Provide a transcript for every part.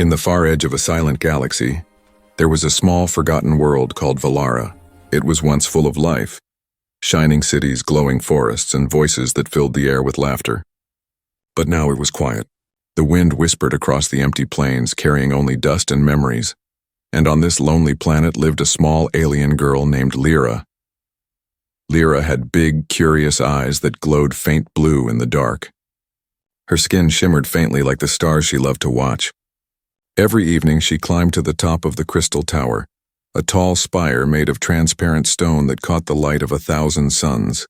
In the far edge of a silent galaxy, there was a small, forgotten world called Lira. It was once full of life, shining cities, glowing forests, and voices that filled the air with laughter. But now it was quiet. The wind whispered across the empty plains, carrying only dust and memories. And on this lonely planet lived a small alien girl named Lira. Lira had big, curious eyes that glowed faint blue in the dark. Her skin shimmered faintly like the stars she loved to watch. Every evening she climbed to the top of the crystal tower, a tall spire made of transparent stone that caught the light of 1,000 suns.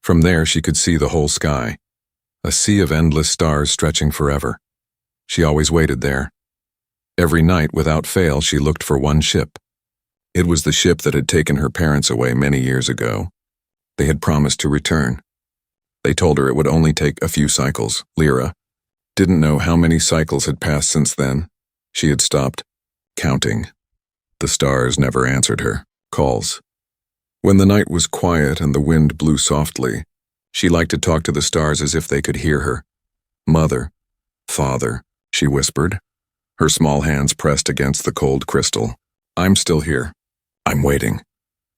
From there she could see the whole sky, a sea of endless stars stretching forever. She always waited there. Every night, without fail, she looked for one ship. It was the ship that had taken her parents away many years ago. They had promised to return. They told her it would only take a few cycles. Lira didn't know how many cycles had passed since then. She had stopped counting. The stars never answered her calls. When the night was quiet and the wind blew softly, she liked to talk to the stars as if they could hear her. "Mother, Father," she whispered, her small hands pressed against the cold crystal. "I'm still here. I'm waiting."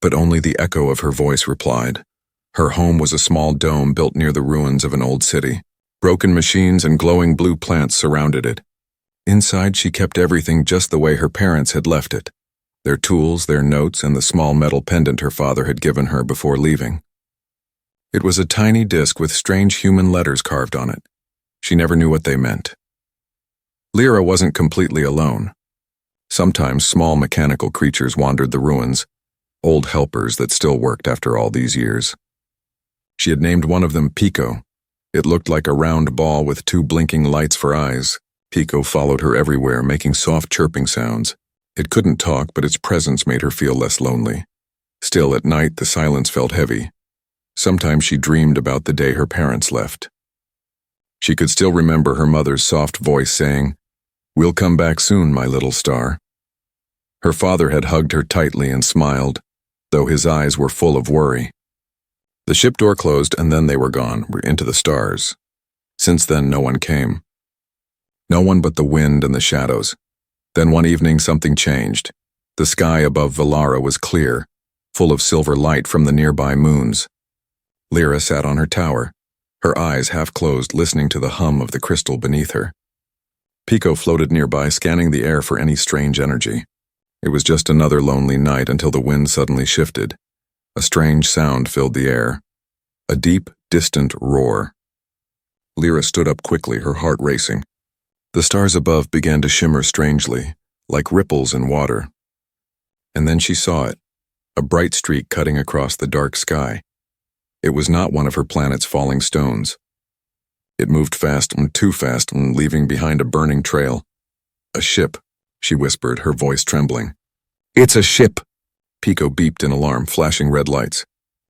But only the echo of her voice replied. Her home was a small dome built near the ruins of an old city. Broken machines and glowing blue plants surrounded it. Inside, she kept everything just the way her parents had left it. Their tools, their notes, and the small metal pendant her father had given her before leaving. It was a tiny disc with strange human letters carved on it. She never knew what they meant. Lira wasn't completely alone. Sometimes small mechanical creatures wandered the ruins, old helpers that still worked after all these years. She had named one of them Pico. It looked like a round ball with 2 blinking lights for eyes. Pico followed her everywhere, making soft chirping sounds. It couldn't talk, but its presence made her feel less lonely. Still, at night, the silence felt heavy. Sometimes she dreamed about the day her parents left. She could still remember her mother's soft voice saying, "We'll come back soon, my little star." Her father had hugged her tightly and smiled, though his eyes were full of worry. The ship door closed and then they were gone, into the stars. Since then, no one came. No one but the wind and the shadows. Then one evening something changed. The sky above Lira was clear, full of silver light from the nearby moons. Lira sat on her tower, her eyes half closed, listening to the hum of the crystal beneath her. Pico floated nearby, scanning the air for any strange energy. It was just another lonely night until the wind suddenly shifted. A strange sound filled the air. A deep, distant roar. Lira stood up quickly, her heart racing. The stars above began to shimmer strangely, like ripples in water. And then she saw it, a bright streak cutting across the dark sky. It was not one of her planet's falling stones. It moved fast, too fast, leaving behind a burning trail. "A ship," she whispered, her voice trembling. "It's a ship!" Pico beeped in alarm, flashing red lights.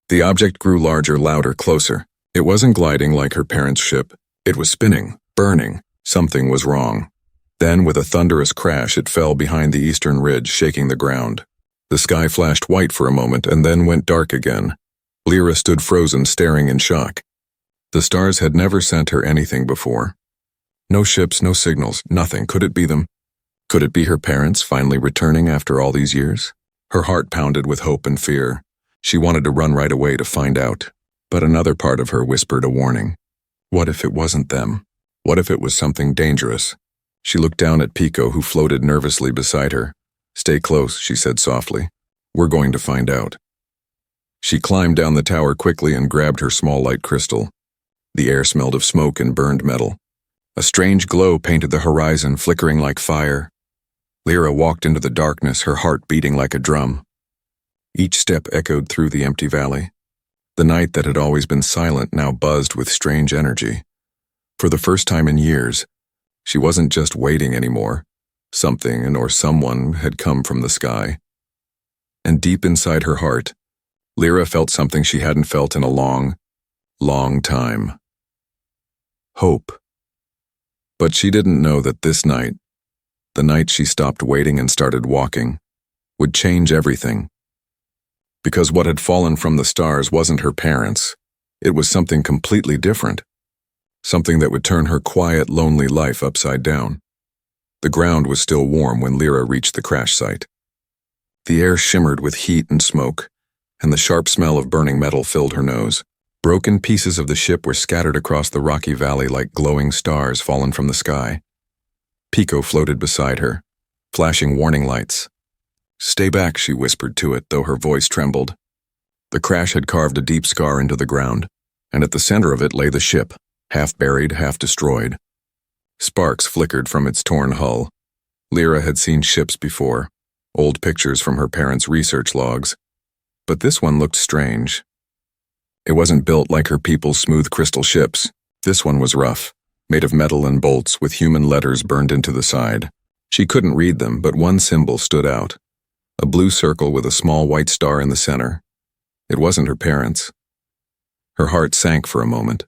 The object grew larger, louder, closer. It wasn't gliding like her parents' ship. It was spinning, burning. Something was wrong. Then, with a thunderous crash, it fell behind the eastern ridge, shaking the ground. The sky flashed white for a moment and then went dark again. Lira stood frozen, staring in shock. The stars had never sent her anything before. No ships, no signals, nothing. Could it be them? Could it be her parents finally returning after all these years? Her heart pounded with hope and fear. She wanted to run right away to find out. But another part of her whispered a warning. What if it wasn't them? What if it was something dangerous? She looked down at Pico, who floated nervously beside her. "Stay close," she said softly. "We're going to find out." She climbed down the tower quickly and grabbed her small light crystal. The air smelled of smoke and burned metal. A strange glow painted the horizon, flickering like fire. Lira walked into the darkness, her heart beating like a drum. Each step echoed through the empty valley. The night that had always been silent now buzzed with strange energy. For the first time in years, she wasn't just waiting anymore. Something or someone had come from the sky. And deep inside her heart, Lira felt something she hadn't felt in a long, long time. Hope. But she didn't know that this night, the night she stopped waiting and started walking, would change everything. Because what had fallen from the stars wasn't her parents. It was something completely different. Something that would turn her quiet, lonely life upside down. The ground was still warm when Lira reached the crash site. The air shimmered with heat and smoke, and the sharp smell of burning metal filled her nose. Broken pieces of the ship were scattered across the rocky valley like glowing stars fallen from the sky. Pico floated beside her, flashing warning lights. "Stay back," she whispered to it, though her voice trembled. The crash had carved a deep scar into the ground, and at the center of it lay the ship, half buried, half destroyed. Sparks flickered from its torn hull. Lira had seen ships before, old pictures from her parents' research logs, but this one looked strange. It wasn't built like her people's smooth crystal ships. This one was rough, made of metal and bolts with human letters burned into the side. She couldn't read them, but one symbol stood out, a blue circle with a small white star in the center. It wasn't her parents. Her heart sank for a moment.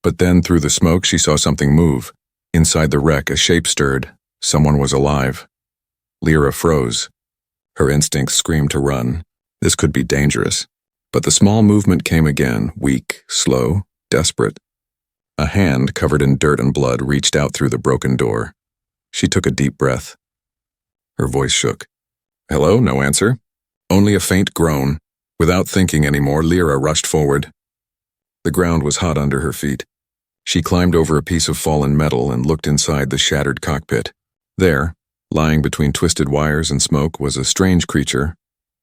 But then, through the smoke, she saw something move. Inside the wreck, a shape stirred. Someone was alive. Lira froze. Her instincts screamed to run. This could be dangerous. But the small movement came again, weak, slow, desperate. A hand covered in dirt and blood reached out through the broken door. She took a deep breath. Her voice shook. "Hello?" No answer. Only a faint groan. Without thinking anymore, Lira rushed forward. The ground was hot under her feet. She climbed over a piece of fallen metal and looked inside the shattered cockpit. There, lying between twisted wires and smoke, was a strange creature,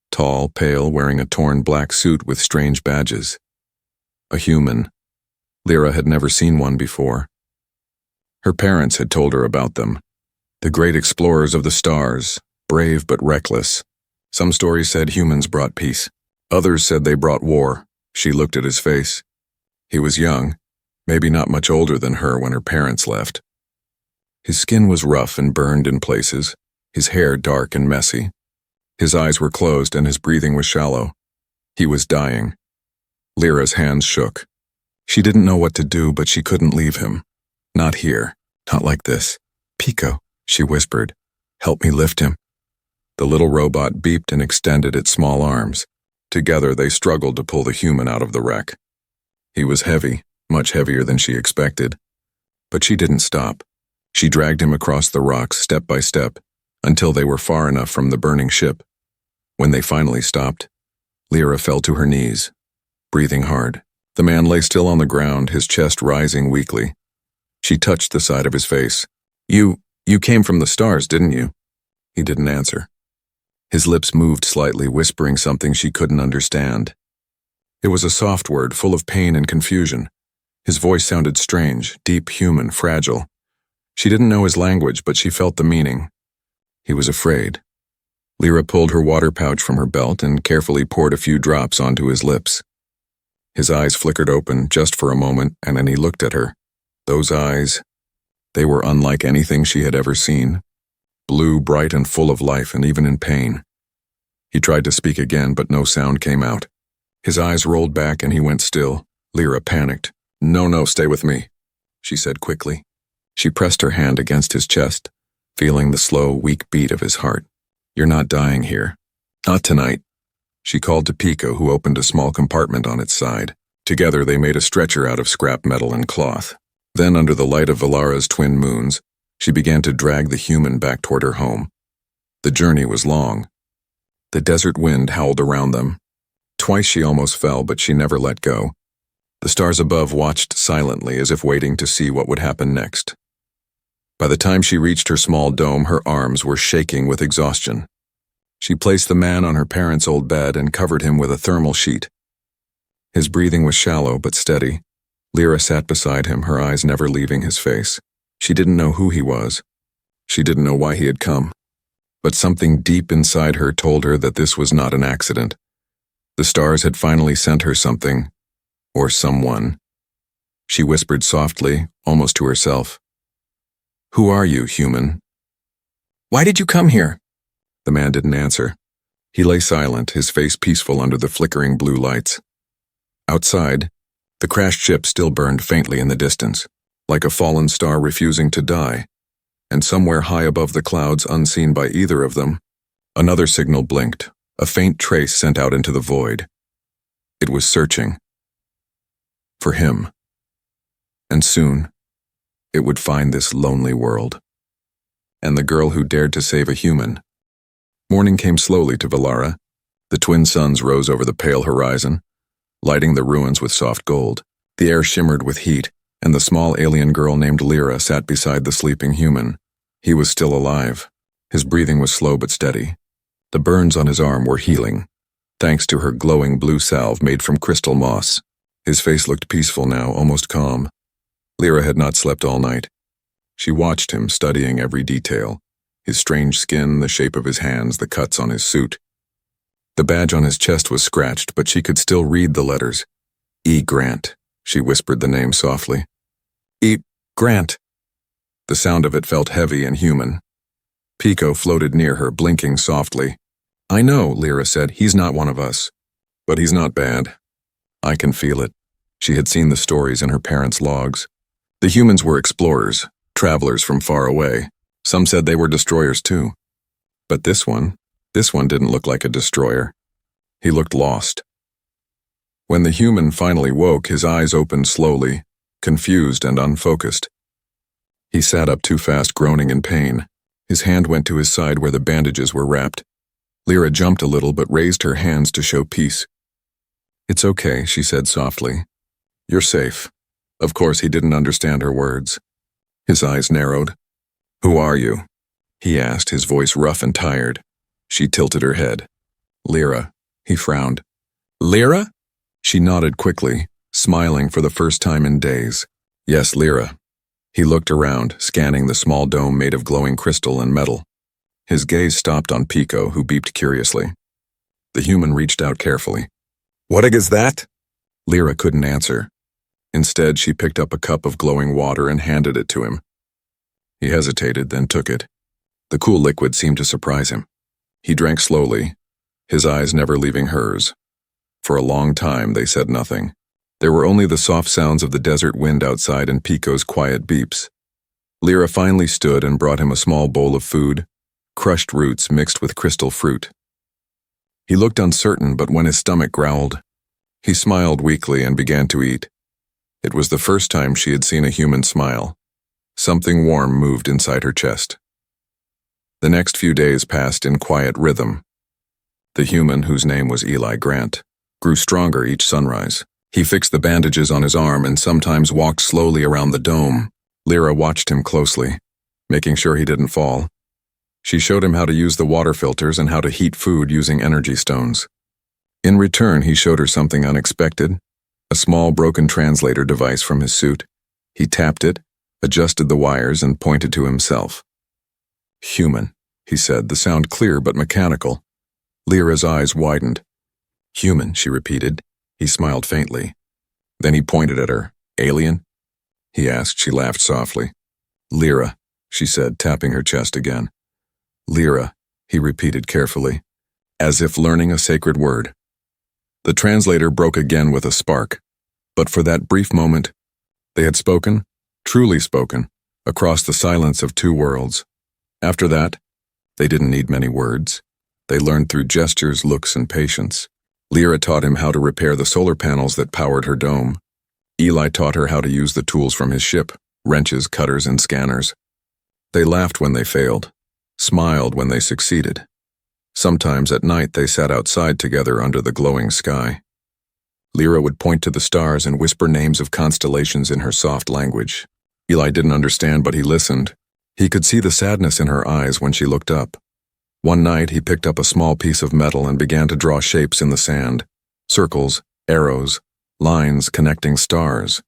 tall, pale, wearing a torn black suit with strange badges. A human. Lira had never seen one before. Her parents had told her about them. The great explorers of the stars, brave but reckless. Some stories said humans brought peace. Others said they brought war. She looked at his face. He was young, maybe not much older than her when her parents left. His skin was rough and burned in places, his hair dark and messy. His eyes were closed and his breathing was shallow. He was dying. Lira's hands shook. She didn't know what to do, but she couldn't leave him. Not here. Not like this. "Pico," she whispered. "Help me lift him." The little robot beeped and extended its small arms. Together they struggled to pull the human out of the wreck. He was heavy, much heavier than she expected. But she didn't stop. She dragged him across the rocks step by step, until they were far enough from the burning ship. When they finally stopped, Lira fell to her knees, breathing hard. The man lay still on the ground, his chest rising weakly. She touched the side of his face. You came from the stars, didn't you?" He didn't answer. His lips moved slightly, whispering something she couldn't understand. It was a soft word, full of pain and confusion. His voice sounded strange, deep, human, fragile. She didn't know his language, but she felt the meaning. He was afraid. Lira pulled her water pouch from her belt and carefully poured a few drops onto his lips. His eyes flickered open just for a moment, and then he looked at her. Those eyes, they were unlike anything she had ever seen. Blue, bright, and full of life, and even in pain. He tried to speak again, but no sound came out. His eyes rolled back and he went still. Lira panicked. No, stay with me," she said quickly. She pressed her hand against his chest, feeling the slow, weak beat of his heart. "You're not dying here. Not tonight." She called to Pico, who opened a small compartment on its side. Together they made a stretcher out of scrap metal and cloth. Then, under the light of Valara's twin moons, she began to drag the human back toward her home. The journey was long. The desert wind howled around them. Twice she almost fell, but she never let go. The stars above watched silently, as if waiting to see what would happen next. By the time she reached her small dome, her arms were shaking with exhaustion. She placed the man on her parents' old bed and covered him with a thermal sheet. His breathing was shallow but steady. Lira sat beside him, her eyes never leaving his face. She didn't know who he was. She didn't know why he had come. But something deep inside her told her that this was not an accident. The stars had finally sent her something, or someone. She whispered softly, almost to herself. "Who are you, human?" "Why did you come here?" The man didn't answer. He lay silent, his face peaceful under the flickering blue lights. Outside, the crashed ship still burned faintly in the distance, like a fallen star refusing to die, and somewhere high above the clouds, unseen by either of them, another signal blinked, a faint trace sent out into the void. It was searching. For him. And soon, it would find this lonely world. and the girl who dared to save a human. Morning came slowly to Valara. The twin suns rose over the pale horizon, lighting the ruins with soft gold. The air shimmered with heat, and the small alien girl named Lira sat beside the sleeping human. He was still alive. His breathing was slow but steady. The burns on his arm were healing, thanks to her glowing blue salve made from crystal moss. His face looked peaceful now, almost calm. Lira had not slept all night. She watched him, studying every detail. His strange skin, the shape of his hands, the cuts on his suit. The badge on his chest was scratched, but she could still read the letters. E. Grant. She whispered the name softly. E. Grant. The sound of it felt heavy and human. Pico floated near her, blinking softly. I know, Lira said, he's not one of us. But he's not bad. I can feel it. She had seen the stories in her parents' logs. The humans were explorers, travelers from far away. Some said they were destroyers too. But this one didn't look like a destroyer. He looked lost. When the human finally woke, his eyes opened slowly, confused and unfocused. He sat up too fast, groaning in pain. His hand went to his side where the bandages were wrapped. Lira jumped a little but raised her hands to show peace. It's okay, she said softly. You're safe. Of course, he didn't understand her words. His eyes narrowed. Who are you? He asked, his voice rough and tired. She tilted her head. Lira, he frowned. Lira? She nodded quickly, smiling for the first time in days. Yes, Lira. He looked around, scanning the small dome made of glowing crystal and metal. His gaze stopped on Pico, who beeped curiously. The human reached out carefully. What egg is that? Lira couldn't answer. Instead, she picked up a cup of glowing water and handed it to him. He hesitated, then took it. The cool liquid seemed to surprise him. He drank slowly, his eyes never leaving hers. For a long time, they said nothing. There were only the soft sounds of the desert wind outside and Pico's quiet beeps. Lira finally stood and brought him a small bowl of food, crushed roots mixed with crystal fruit. He looked uncertain, but when his stomach growled, he smiled weakly and began to eat. It was the first time she had seen a human smile. Something warm moved inside her chest. The next few days passed in quiet rhythm. The human, whose name was Eli Grant, grew stronger each sunrise. He fixed the bandages on his arm and sometimes walked slowly around the dome. Lira watched him closely, making sure he didn't fall. She showed him how to use the water filters and how to heat food using energy stones. In return, he showed her something unexpected, a small broken translator device from his suit. He tapped it, adjusted the wires, and pointed to himself. Human, he said, the sound clear but mechanical. Lira's eyes widened. Human, she repeated. He smiled faintly. Then he pointed at her. Alien? He asked. She laughed softly. Lira, she said, tapping her chest again. Lira, he repeated carefully, as if learning a sacred word. The translator broke again with a spark, but for that brief moment, they had spoken, truly spoken, across the silence of two worlds. After that, they didn't need many words. They learned through gestures, looks, and patience. Lira taught him how to repair the solar panels that powered her dome. Eli taught her how to use the tools from his ship, wrenches, cutters, and scanners. They laughed when they failed, smiled when they succeeded. Sometimes at night they sat outside together under the glowing sky. Lira would point to the stars and whisper names of constellations in her soft language. Eli didn't understand, but he listened. He could see the sadness in her eyes when she looked up. One night he picked up a small piece of metal and began to draw shapes in the sand. Circles, arrows, lines connecting stars.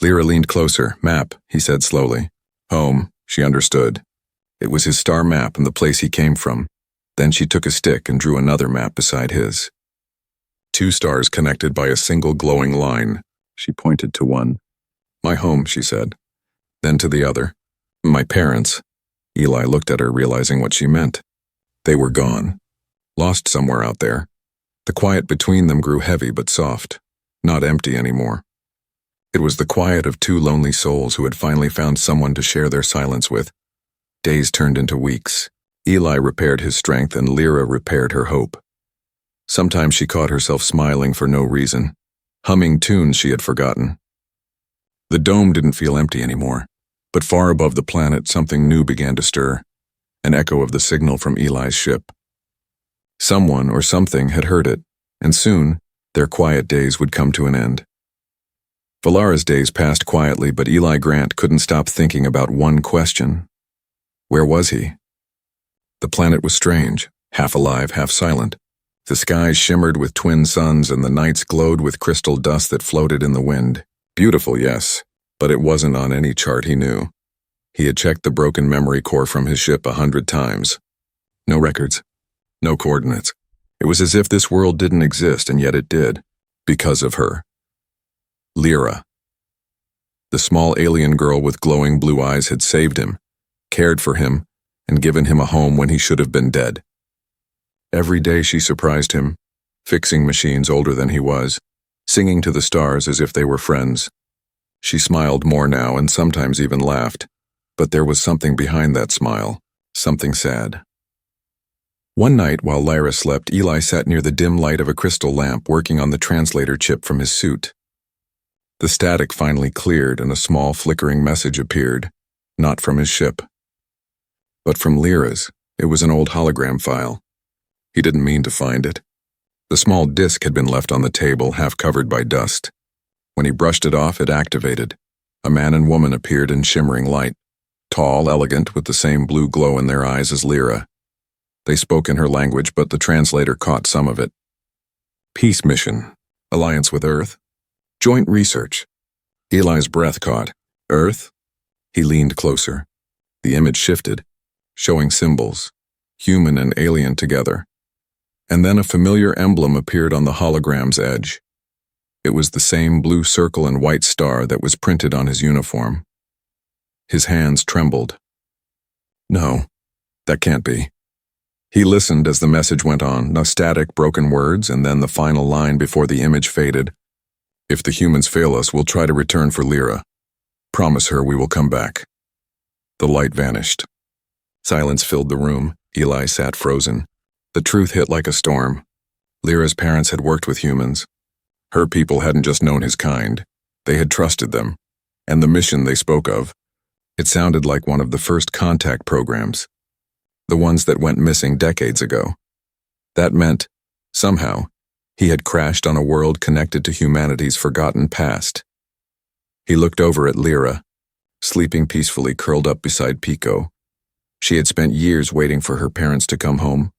Lira leaned closer. Map, he said slowly. Home, she understood. It was his star map and the place he came from. Then she took a stick and drew another map beside his. 2 stars connected by a single glowing line. She pointed to one. My home, she said. Then to the other. My parents. Eli looked at her, realizing what she meant. They were gone. Lost somewhere out there. The quiet between them grew heavy but soft. Not empty anymore. It was the quiet of 2 lonely souls who had finally found someone to share their silence with. Days turned into weeks. Eli repaired his strength and Lira repaired her hope. Sometimes she caught herself smiling for no reason, humming tunes she had forgotten. The dome didn't feel empty anymore, But far above the planet, something new began to stir, an echo of the signal from Eli's ship. Someone or something had heard it, and soon, their quiet days would come to an end. Valara's days passed quietly, but Eli Grant couldn't stop thinking about one question. Where was he? The planet was strange, half alive, half silent. The skies shimmered with twin suns and the nights glowed with crystal dust that floated in the wind. Beautiful, yes, but it wasn't on any chart he knew. He had checked the broken memory core from his ship 100 times. No records. No coordinates. It was as if this world didn't exist, and yet it did. Because of her. Lira. The small alien girl with glowing blue eyes had saved him, cared for him, and given him a home when he should have been dead. Every day she surprised him, fixing machines older than he was, singing to the stars as if they were friends. She smiled more now and sometimes even laughed, but there was something behind that smile, something sad. One night while Lira slept, Eli sat near the dim light of a crystal lamp working on the translator chip from his suit. The static finally cleared and a small flickering message appeared, not from his ship, but from Lira's. It was an old hologram file. He didn't mean to find it. The small disk had been left on the table, half covered by dust. When he brushed it off, it activated. A man and woman appeared in shimmering light, tall, elegant, with the same blue glow in their eyes as Lira. They spoke in her language, but the translator caught some of it. Peace mission. Alliance with Earth. Joint research. Eli's breath caught. Earth? He leaned closer. The image shifted, showing symbols, human and alien together. And then a familiar emblem appeared on the hologram's edge. It was the same blue circle and white star that was printed on his uniform. His hands trembled. No, that can't be. He listened as the message went on, no static, broken words, and then the final line before the image faded. If the humans fail us, we'll try to return for Lira. Promise her we will come back. The light vanished. Silence filled the room. Eli sat frozen. The truth hit like a storm. Lira's parents had worked with humans. Her people hadn't just known his kind. They had trusted them. And the mission they spoke of, it sounded like one of the first contact programs. The ones that went missing decades ago. That meant, somehow, he had crashed on a world connected to humanity's forgotten past. He looked over at Lira, sleeping peacefully curled up beside Pico. She had spent years waiting for her parents to come home,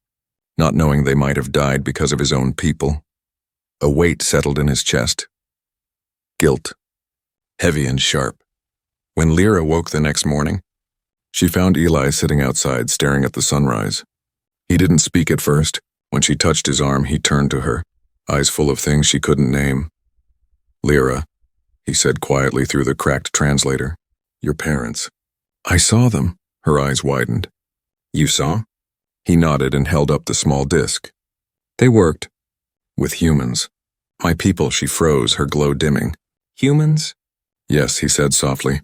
not knowing they might have died because of his own people. A weight settled in his chest. Guilt. Heavy and sharp. When Lira woke the next morning, she found Eli sitting outside staring at the sunrise. He didn't speak at first. When she touched his arm, he turned to her, eyes full of things she couldn't name. Lira, he said quietly through the cracked translator. Your parents. I saw them. Her eyes widened. You saw? He nodded and held up the small disk. They worked. With humans. My people, she froze, her glow dimming. Humans? Yes, he said softly.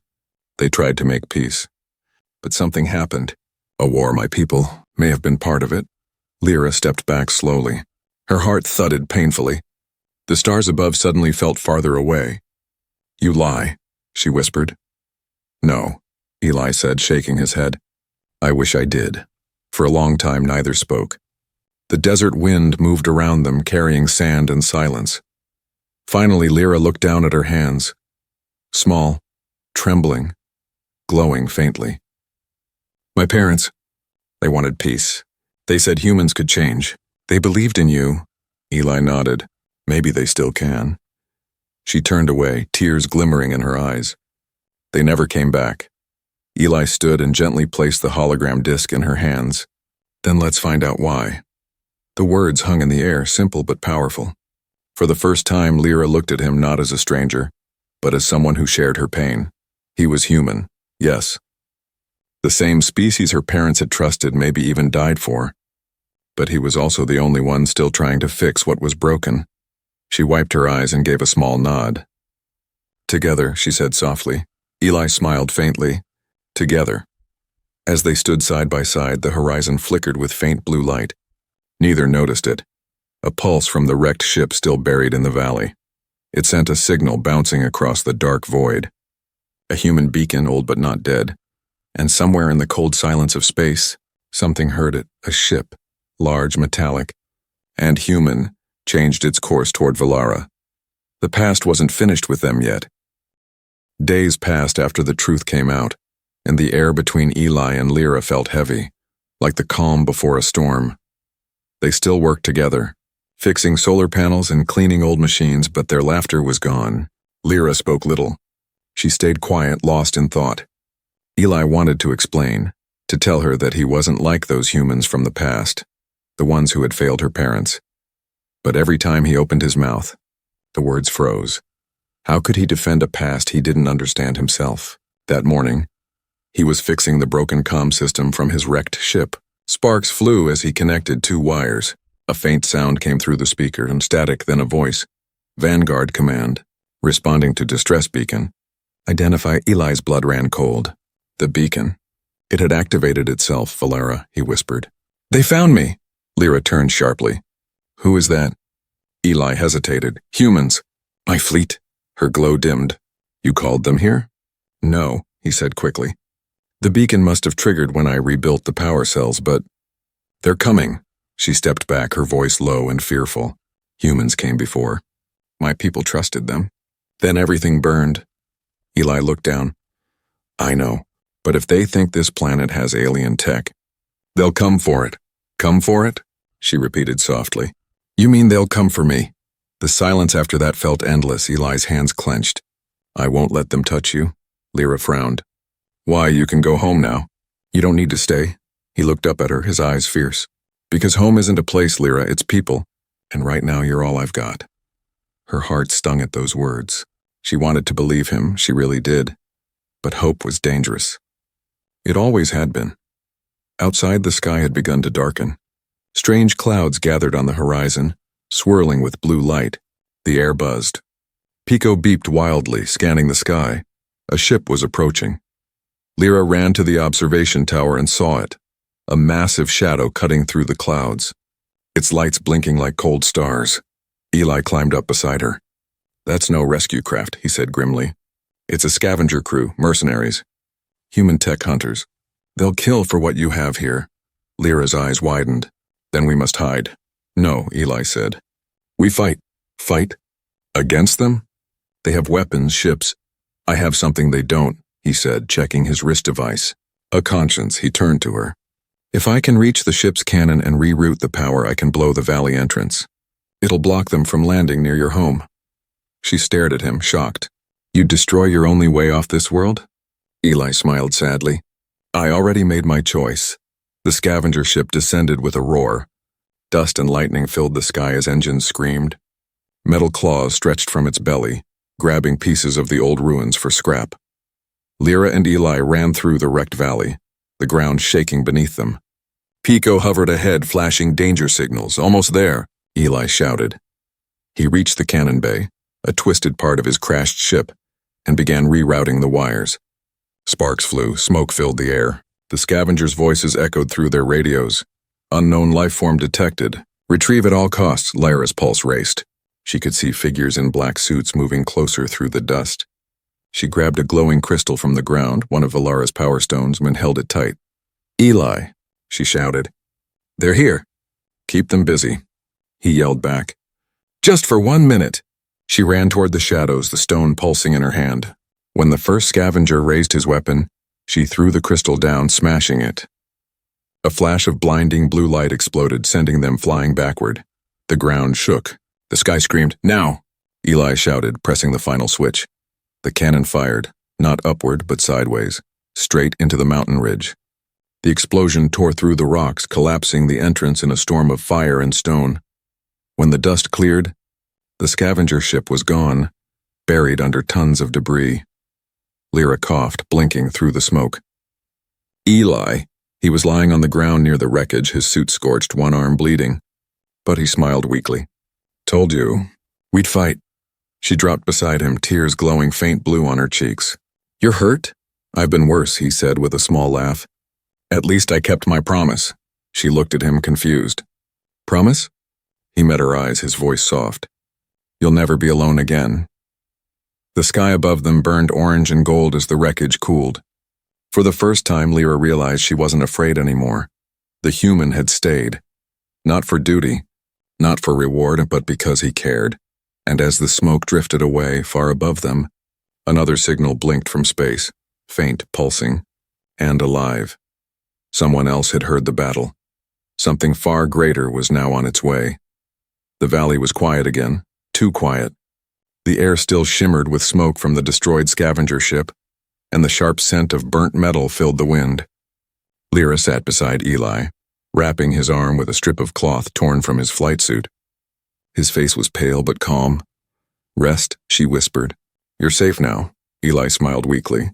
They tried to make peace. But something happened. A war, my people, may have been part of it. Lira stepped back slowly. Her heart thudded painfully. The stars above suddenly felt farther away. You lie, she whispered. No, Eli said, shaking his head. I wish I did. For a long time, neither spoke. The desert wind moved around them, carrying sand and silence. Finally, Lira looked down at her hands. Small, trembling, glowing faintly. My parents, they wanted peace. They said humans could change. They believed in you. Eli nodded. Maybe they still can. She turned away, tears glimmering in her eyes. They never came back. Eli stood and gently placed the hologram disc in her hands. Then let's find out why. The words hung in the air, simple but powerful. For the first time, Lira looked at him not as a stranger, but as someone who shared her pain. He was human, yes. The same species her parents had trusted, maybe even died for. But he was also the only one still trying to fix what was broken. She wiped her eyes and gave a small nod. Together, she said softly. Eli smiled faintly. Together. As they stood side by side, the horizon flickered with faint blue light. Neither noticed it. A pulse from the wrecked ship still buried in the valley. It sent a signal bouncing across the dark void. a human beacon, old but not dead. And somewhere in the cold silence of space, something heard it, a ship, large, metallic, and human, changed its course toward Valara. The past wasn't finished with them yet. Days passed after the truth came out, and the air between Eli and Lira felt heavy, like the calm before a storm. They still worked together, fixing solar panels and cleaning old machines, but their laughter was gone. Lira spoke little. She stayed quiet, lost in thought. Eli wanted to explain, to tell her that he wasn't like those humans from the past, the ones who had failed her parents. But every time he opened his mouth, the words froze. How could he defend a past he didn't understand himself? That morning, he was fixing the broken comm system from his wrecked ship. Sparks flew as he connected two wires. A faint sound came through the speaker, and static, then a voice. Vanguard command. Responding to distress beacon. Identify. Eli's blood ran cold. The beacon. It had activated itself, Valara, he whispered. They found me. Lira turned sharply. Who is that? Eli hesitated. Humans. My fleet. Her glow dimmed. You called them here? No, he said quickly. The beacon must have triggered when I rebuilt the power cells, but they're coming. She stepped back, her voice low and fearful. Humans came before. My people trusted them. Then everything burned. Eli looked down. I know, but if they think this planet has alien tech, they'll come for it. Come for it? She repeated softly. You mean they'll come for me? The silence after that felt endless. Eli's hands clenched. I won't let them touch you. Lira frowned. Why, you can go home now. You don't need to stay. He looked up at her, his eyes fierce. Because home isn't a place, Lira, it's people. And right now you're all I've got. Her heart stung at those words. She wanted to believe him, she really did. But hope was dangerous. It always had been. Outside, the sky had begun to darken. Strange clouds gathered on the horizon, swirling with blue light. The air buzzed. Pico beeped wildly, scanning the sky. A ship was approaching. Lira ran to the observation tower and saw it, a massive shadow cutting through the clouds, its lights blinking like cold stars. Eli climbed up beside her. That's no rescue craft, he said grimly. It's a scavenger crew, mercenaries. Human tech hunters. They'll kill for what you have here. Lira's eyes widened. Then we must hide. No, Eli said. We fight. Fight? Against them? They have weapons, ships. I have something they don't, he said, checking his wrist device. A conscience, he turned to her. If I can reach the ship's cannon and reroute the power, I can blow the valley entrance. It'll block them from landing near your home. She stared at him, shocked. You'd destroy your only way off this world? Eli smiled sadly. I already made my choice. The scavenger ship descended with a roar. Dust and lightning filled the sky as engines screamed. Metal claws stretched from its belly, grabbing pieces of the old ruins for scrap. Lira and Eli ran through the wrecked valley, the ground shaking beneath them. Pico hovered ahead, flashing danger signals. Almost there, Eli shouted. He reached the cannon bay, a twisted part of his crashed ship, and began rerouting the wires. Sparks flew, smoke filled the air. The scavengers' voices echoed through their radios. Unknown life form detected. Retrieve at all costs. Lyra's pulse raced. She could see figures in black suits moving closer through the dust. She grabbed a glowing crystal from the ground, one of Valara's power stones, and held it tight. Eli, she shouted. They're here. Keep them busy. He yelled back. Just for 1 minute. She ran toward the shadows, the stone pulsing in her hand. When the first scavenger raised his weapon, she threw the crystal down, smashing it. A flash of blinding blue light exploded, sending them flying backward. The ground shook. The sky screamed, now! Eli shouted, pressing the final switch. The cannon fired, not upward but sideways, straight into the mountain ridge. The explosion tore through the rocks, collapsing the entrance in a storm of fire and stone. When the dust cleared, the scavenger ship was gone, buried under tons of debris. Lira coughed, blinking through the smoke. Eli, he was lying on the ground near the wreckage, his suit scorched, one arm bleeding. But he smiled weakly. Told you, we'd fight. She dropped beside him, tears glowing faint blue on her cheeks. You're hurt? I've been worse, he said with a small laugh. At least I kept my promise. She looked at him, confused. Promise? He met her eyes, his voice soft. You'll never be alone again. The sky above them burned orange and gold as the wreckage cooled. For the first time, Lira realized she wasn't afraid anymore. The human had stayed. Not for duty, not for reward, but because he cared. And as the smoke drifted away, far above them, another signal blinked from space, faint, pulsing, and alive. Someone else had heard the battle. Something far greater was now on its way. The valley was quiet again, too quiet. The air still shimmered with smoke from the destroyed scavenger ship, and the sharp scent of burnt metal filled the wind. Lira sat beside Eli, wrapping his arm with a strip of cloth torn from his flight suit. His face was pale but calm. "Rest," she whispered. "You're safe now." Eli smiled weakly.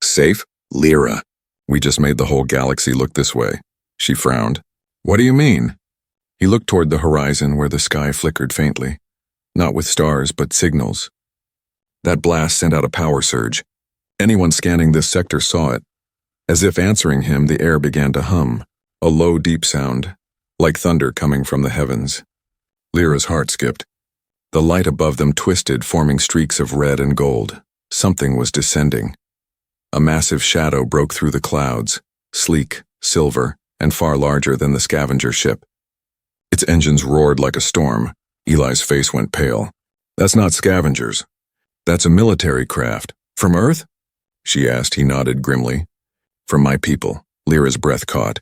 "Safe? Lira. We just made the whole galaxy look this way." She frowned. "What do you mean?" He looked toward the horizon where the sky flickered faintly. Not with stars, but signals. That blast sent out a power surge. Anyone scanning this sector saw it. As if answering him, the air began to hum, a low, deep sound, like thunder coming from the heavens. Lyra's heart skipped. The light above them twisted, forming streaks of red and gold. Something was descending. A massive shadow broke through the clouds, sleek, silver, and far larger than the scavenger ship. Its engines roared like a storm. Eli's face went pale. "That's not scavengers. That's a military craft. From Earth?" she asked. He nodded grimly. "From my people." Lyra's breath caught.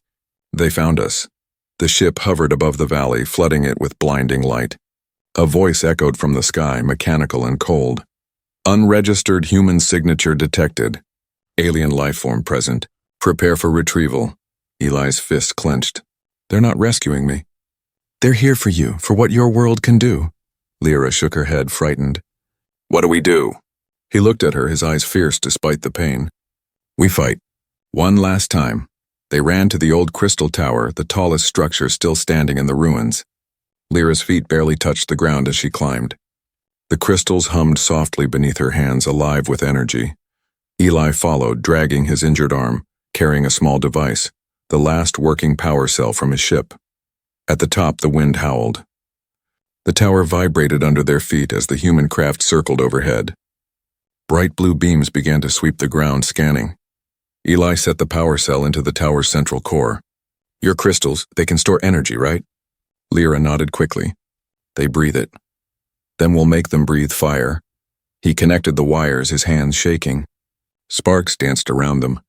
"They found us." The ship hovered above the valley, flooding it with blinding light. A voice echoed from the sky, mechanical and cold. "Unregistered human signature detected. Alien life form present. Prepare for retrieval." Eli's fist clenched. "They're not rescuing me. They're here for you, for what your world can do." Lira shook her head, frightened. "What do we do?" He looked at her, his eyes fierce despite the pain. "We fight. One last time." They ran to the old crystal tower, the tallest structure still standing in the ruins. Lyra's feet barely touched the ground as she climbed. The crystals hummed softly beneath her hands, alive with energy. Eli followed, dragging his injured arm, carrying a small device, the last working power cell from his ship. At the top, the wind howled. The tower vibrated under their feet as the human craft circled overhead. Bright blue beams began to sweep the ground, scanning. Eli set the power cell into the tower's central core. "Your crystals, they can store energy, right?" Lira nodded quickly. "They breathe it. Then we'll make them breathe fire." He connected the wires, his hands shaking. Sparks danced around them.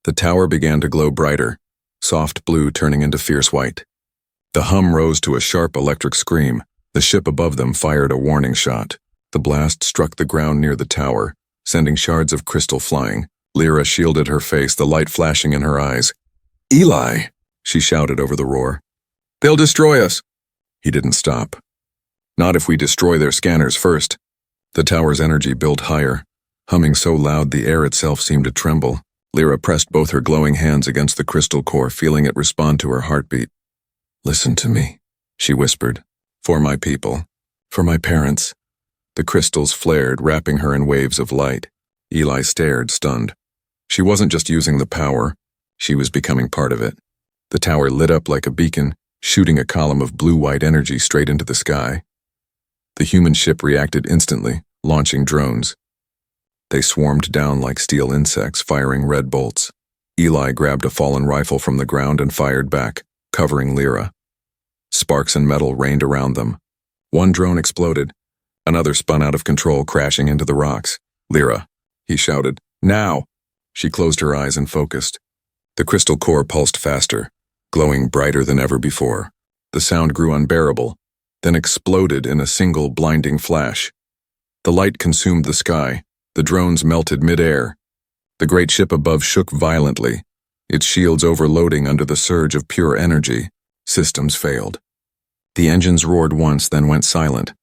The tower began to glow brighter, soft blue turning into fierce white. The hum rose to a sharp electric scream. The ship above them fired a warning shot. The blast struck the ground near the tower, sending shards of crystal flying. Lira shielded her face, the light flashing in her eyes. "Eli!" she shouted over the roar. "They'll destroy us!" He didn't stop. "Not if we destroy their scanners first." The tower's energy built higher, humming so loud the air itself seemed to tremble. Lira pressed both her glowing hands against the crystal core, feeling it respond to her heartbeat. "Listen to me," she whispered. "For my people. For my parents." The crystals flared, wrapping her in waves of light. Eli stared, stunned. She wasn't just using the power, she was becoming part of it. The tower lit up like a beacon, shooting a column of blue-white energy straight into the sky. The human ship reacted instantly, launching drones. They swarmed down like steel insects, firing red bolts. Eli grabbed a fallen rifle from the ground and fired back, covering Lira. Sparks and metal rained around them. One drone exploded. Another spun out of control, crashing into the rocks. "Lira," he shouted. "Now!" She closed her eyes and focused. The crystal core pulsed faster, glowing brighter than ever before. The sound grew unbearable, then exploded in a single blinding flash. The light consumed the sky. The drones melted mid-air. The great ship above shook violently, its shields overloading under the surge of pure energy. Systems failed. The engines roared once, then went silent.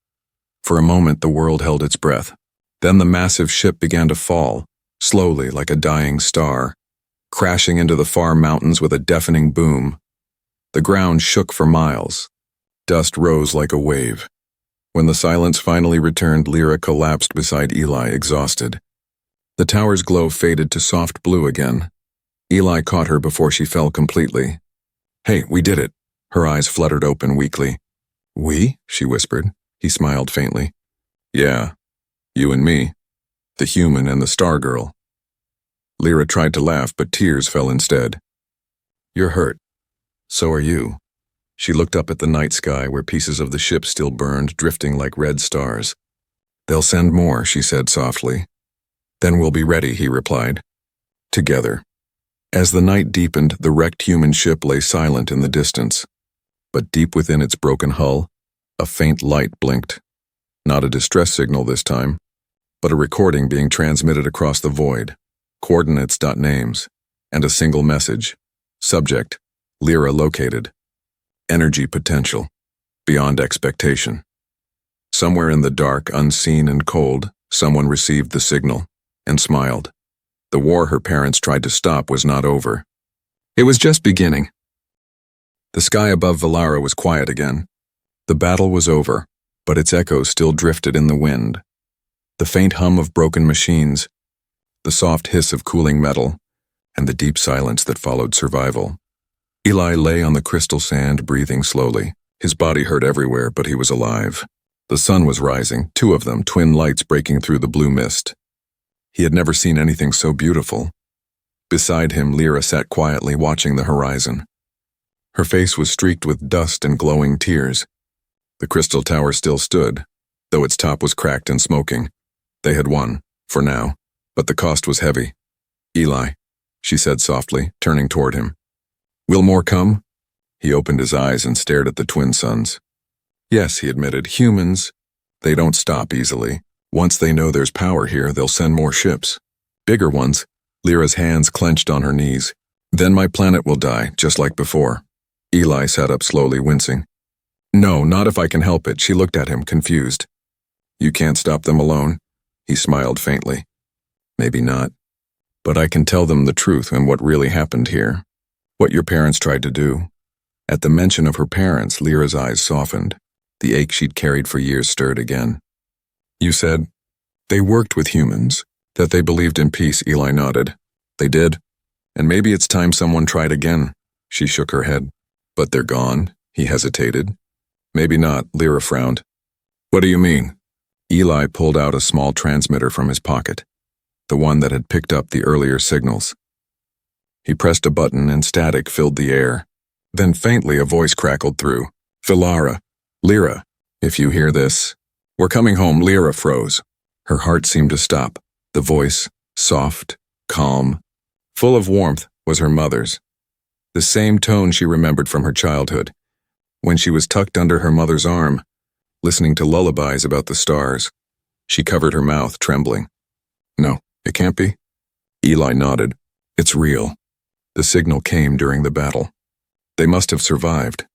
For a moment, the world held its breath. Then the massive ship began to fall, slowly like a dying star, crashing into the far mountains with a deafening boom. The ground shook for miles. Dust rose like a wave. When the silence finally returned, Lira collapsed beside Eli, exhausted. The tower's glow faded to soft blue again. Eli caught her before she fell completely. "Hey, we did it." Her eyes fluttered open weakly. "We?" she whispered. He smiled faintly. "Yeah, you and me." the human and the star girl. Lira tried to laugh, but tears fell instead. You're hurt. So are you. She looked up at the night sky where pieces of the ship still burned, drifting like red stars. They'll send more, she said softly. Then we'll be ready, he replied. Together. As the night deepened, the wrecked human ship lay silent in the distance. But deep within its broken hull, a faint light blinked. Not a distress signal this time, but a recording being transmitted across the void. Coordinates, names, and a single message. Subject, Lira located. Energy potential, beyond expectation. Somewhere in the dark, unseen and cold, someone received the signal and smiled. The war her parents tried to stop was not over. It was just beginning. The sky above Valara was quiet again. The battle was over, but its echoes still drifted in the wind. The faint hum of broken machines, the soft hiss of cooling metal, and the deep silence that followed survival. Eli lay on the crystal sand, breathing slowly. His body hurt everywhere, but he was alive. The sun was rising, two of them, twin lights breaking through the blue mist. He had never seen anything so beautiful. Beside him, Lira sat quietly watching the horizon. Her face was streaked with dust and glowing tears. The crystal tower still stood, though its top was cracked and smoking. They had won, for now, but the cost was heavy. Eli, she said softly, turning toward him. Will more come? He opened his eyes and stared at the twin suns. Yes, he admitted, humans, they don't stop easily. Once they know there's power here, they'll send more ships. Bigger ones. Lyra's hands clenched on her knees. Then my planet will die, just like before. Eli sat up slowly, wincing. No, not if I can help it. She looked at him, confused. You can't stop them alone? He smiled faintly. Maybe not. But I can tell them the truth and what really happened here. What your parents tried to do. At the mention of her parents, Lyra's eyes softened. The ache she'd carried for years stirred again. You said, they worked with humans, that they believed in peace, Eli nodded. They did. And maybe it's time someone tried again. She shook her head. But they're gone, he hesitated. Maybe not, Lira frowned. What do you mean? Eli pulled out a small transmitter from his pocket, the one that had picked up the earlier signals. He pressed a button and static filled the air. Then faintly a voice crackled through. Valara, Lira, if you hear this. We're coming home. Lira froze. Her heart seemed to stop. The voice, soft, calm, full of warmth, was her mother's. The same tone she remembered from her childhood, when she was tucked under her mother's arm, listening to lullabies about the stars. She covered her mouth, trembling. No, it can't be. Eli nodded. It's real. The signal came during the battle. They must have survived,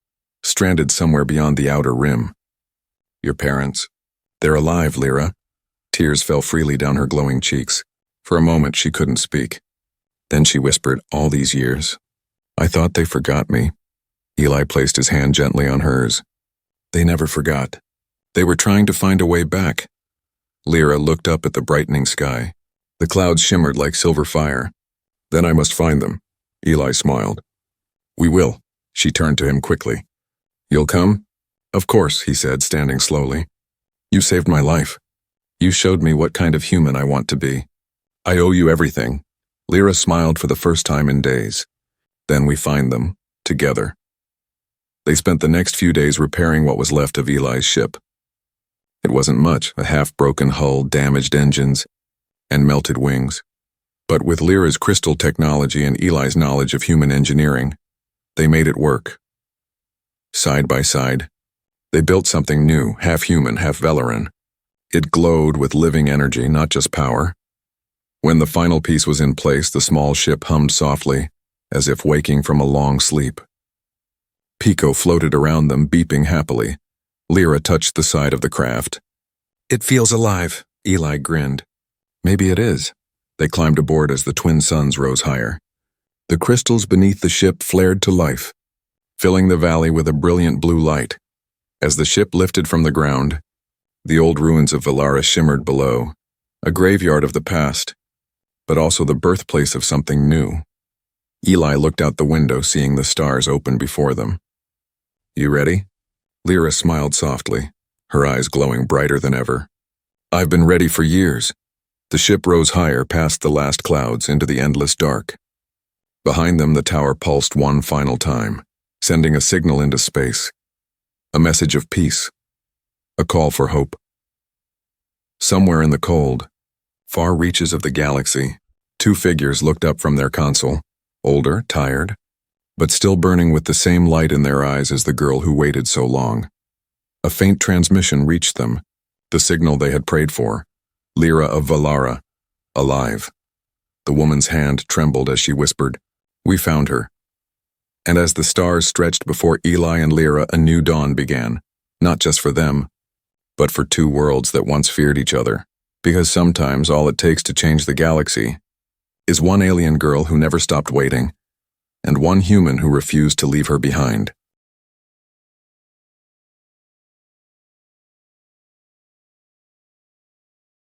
stranded somewhere beyond the outer rim. Your parents, they're alive, Lira. Tears fell freely down her glowing cheeks. For a moment she couldn't speak. Then she whispered, all these years. I thought they forgot me. Eli placed his hand gently on hers. They never forgot. They were trying to find a way back. Lira looked up at the brightening sky. The clouds shimmered like silver fire. Then I must find them. Eli smiled. We will. She turned to him quickly. You'll come? Of course, he said, standing slowly. You saved my life. You showed me what kind of human I want to be. I owe you everything. Lira smiled for the first time in days. Then we find them, together. They spent the next few days repairing what was left of Eli's ship. It wasn't much, a half-broken hull, damaged engines, and melted wings. But with Lyra's crystal technology and Eli's knowledge of human engineering, they made it work. Side by side, they built something new, half human, half Velaran. It glowed with living energy, not just power. When the final piece was in place, the small ship hummed softly, as if waking from a long sleep. Pico floated around them, beeping happily. Lira touched the side of the craft. It feels alive, Eli grinned. Maybe it is. They climbed aboard as the twin suns rose higher. The crystals beneath the ship flared to life, filling the valley with a brilliant blue light. As the ship lifted from the ground, the old ruins of Valara shimmered below, a graveyard of the past, but also the birthplace of something new. Eli looked out the window, seeing the stars open before them. You ready? Lira smiled softly, her eyes glowing brighter than ever. I've been ready for years. The ship rose higher past the last clouds into the endless dark. Behind them, the tower pulsed one final time, sending a signal into space. A message of peace. A call for hope. Somewhere in the cold, far reaches of the galaxy, two figures looked up from their console, older, tired, but still burning with the same light in their eyes as the girl who waited so long. A faint transmission reached them, the signal they had prayed for. Lira of Valara, alive. The woman's hand trembled as she whispered, "We found her." And as the stars stretched before Eli and Lira, a new dawn began, not just for them, but for two worlds that once feared each other. Because sometimes all it takes to change the galaxy is one alien girl who never stopped waiting, and one human who refused to leave her behind.